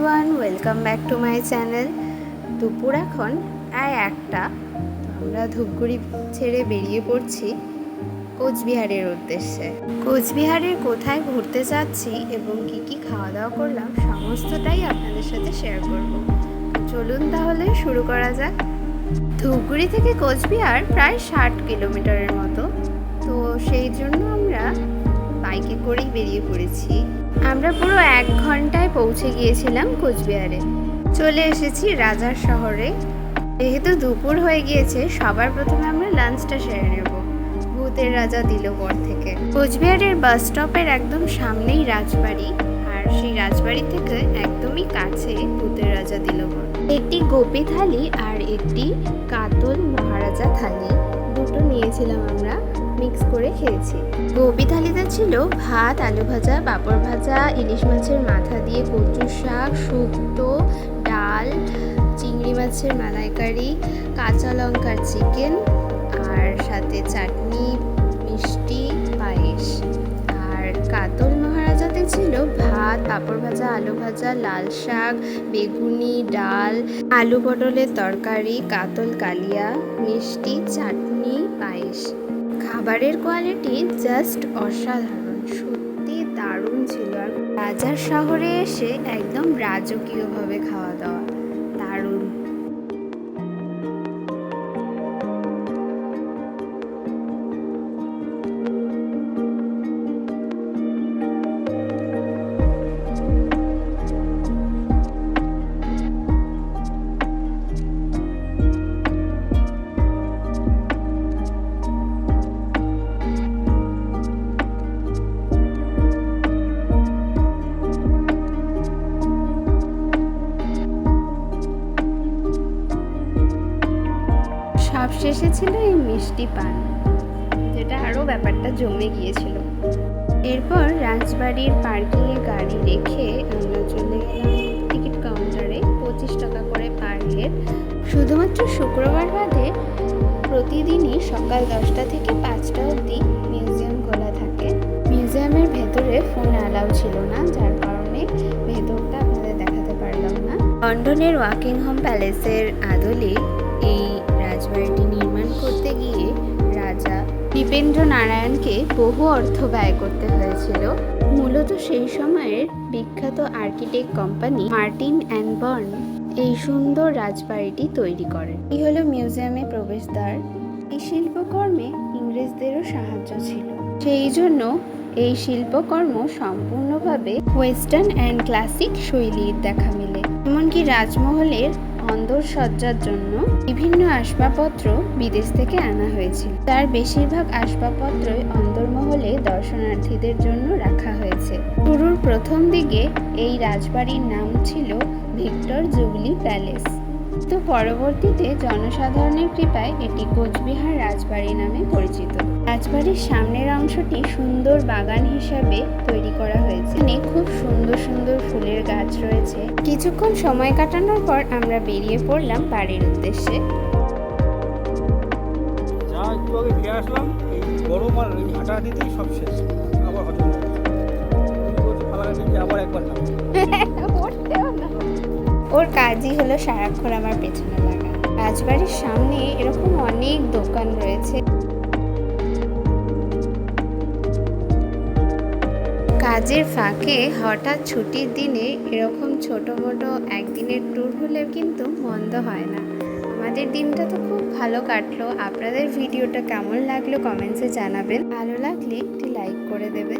Everyone, welcome back to my channel. দুপুর এখন প্রায় 1টা। আমরা ধূপগুড়ি ছেড়ে বেরিয়ে পড়ছি কোচবিহারের উদ্দেশ্যে। কোচবিহারের কোথায় ঘুরতে যাচ্ছি এবং কি খাওয়া দাওয়া করলাম সমস্তটাই আপনাদের সাথে শেয়ার করব। চলুন তাহলে শুরু করা যাক। ধূপগুড়ি থেকে কোচবিহার প্রায় 60 কিলোমিটারের মতো, তো সেই জন্য আমরা বাইকে করেই বেরিয়ে পড়েছি। আমরা পুরো 1 ঘন্টায় পৌঁছে গিয়েছিলাম কোচবিহারে। চলে এসেছি রাজার শহরে। যেহেতু দুপুর হয়ে গিয়েছে, সবার প্রথমে আমরা লাঞ্চটা সেরে নেব ভূতের রাজা দিলবর থেকে। কোচবিহারের বাস স্টপের একদম সামনেই রাজবাড়ি, আর সেই রাজবাড়ি থেকে একদমই কাছে ভূতের রাজা দিলবর। একটি গোপী থালি আর একটি কাতল মহারাজা থালি, দুটো নিয়েছিলাম আমরা, মিক্স করে খেয়েছি। গোপী থালিতে ছিল ভাত, আলু ভাজা, পাঁপড় ভাজা, ইলিশ মাছের মাথা দিয়ে কচুর শাক, শুক্তো, ডাল, চিংড়ি মাছের মালাইকারি, কাঁচা লঙ্কার চিকেন, আর সাথে চাটনি, মিষ্টি, পায়েস। আর কাতল মহারাজাতে ছিল ভাত, পাঁপড় ভাজা, আলু ভাজা, লাল শাক, বেগুনি, ডাল, আলু পটলের তরকারি, কাতল কালিয়া, মিষ্টি, চাটনি, পায়েস। খাবারের কোয়ালিটি জাস্ট অসাধারণ, সত্যি দারুণ ছিল। আর রাজার শহরে এসে একদম রাজকীয়ভাবে খাওয়া দাওয়া, দারুণ। সব শেষে ছিল এই মিষ্টি পান, যেটা আরও ব্যাপারটা জমে গিয়েছিল। এরপর রাজবাড়ির পার্কিংয়ে গাড়ি রেখে আমরা চলে গেলাম টিকিট কাউন্টারে। 25 টাকা করে পার হেড। শুধুমাত্র শুক্রবার বাদে প্রতিদিনই সকাল 10টা থেকে 5টা অবধি মিউজিয়াম খোলা থাকে। মিউজিয়ামের ভেতরে ফোন অ্যালাউ ছিল না, যার কারণে ভেতরটা আপনাদের দেখাতে পারলাম না। লন্ডনের ওয়াকিংহাম প্যালেসের আদলে এই রাজবাড়িটি নির্মাণ করতে গিয়ে রাজা দীপেন্দ্র নারায়ণকে বহু অর্থ ব্যয় করতে হয়েছিল। মূলত সেই সময়ের বিখ্যাত architect company Martin and burn এই সুন্দর রাজবাড়িটি তৈরি করেন। এই হলো মিউজিয়ামে প্রবেশদ্বার। এই শিল্পকর্মে ইংরেজদেরও সাহায্য ছিল, সেই জন্য এই শিল্পকর্ম সম্পূর্ণভাবে ওয়েস্টার্ন অ্যান্ড ক্লাসিক শৈলীর দেখা মেলে। এমনকি রাজমহলের অন্দরসজ্জার জন্য বিভিন্ন আসবাবপত্র বিদেশ থেকে আনা হয়েছিল। তার বেশিরভাগ আসবাবপত্রই অন্দরমহলে দর্শনার্থীদের জন্য রাখা হয়েছে। শুরুর প্রথম দিকে এই রাজবাড়ির নাম ছিল ভিক্টর জুবলি প্যালেস, তো পরবর্তীতে জনসাধারণের কৃপায় এটি কোচবিহার রাজবাড়ি নামে পরিচিত। রাজবাড়ির সামনের অংশটি সুন্দর বাগান হিসাবে তৈরি করা হয়েছে। এখানে খুব সুন্দর সুন্দর ফুলের গাছ রয়েছে। কিছুক্ষণ সময় কাটানোর পর আমরা বেরিয়ে পড়লাম বাড়ির উদ্দেশ্যে। যা একটু আগে খেয়ে আসলাম, এই গরম আর এই আটা দিতেই সব শেষ, আবার হজম হয়ে গেছে। আবার একবার না ওর কাজই হলো সারাক্ষণ আমার পেছনে লাগা। রাজবাড়ির সামনে এরকম অনেক দোকান রয়েছে। কাজের ফাঁকে হঠাৎ ছুটির দিনে এরকম ছোট মোটো একদিনের ট্যুর হলে কিন্তু মন্দ হয় না। আমাদের দিনটা তো খুব ভালো কাটলো। আপনাদের ভিডিওটা কেমন লাগলো কমেন্টসে জানাবেন। ভালো লাগলে একটি লাইক করে দেবেন।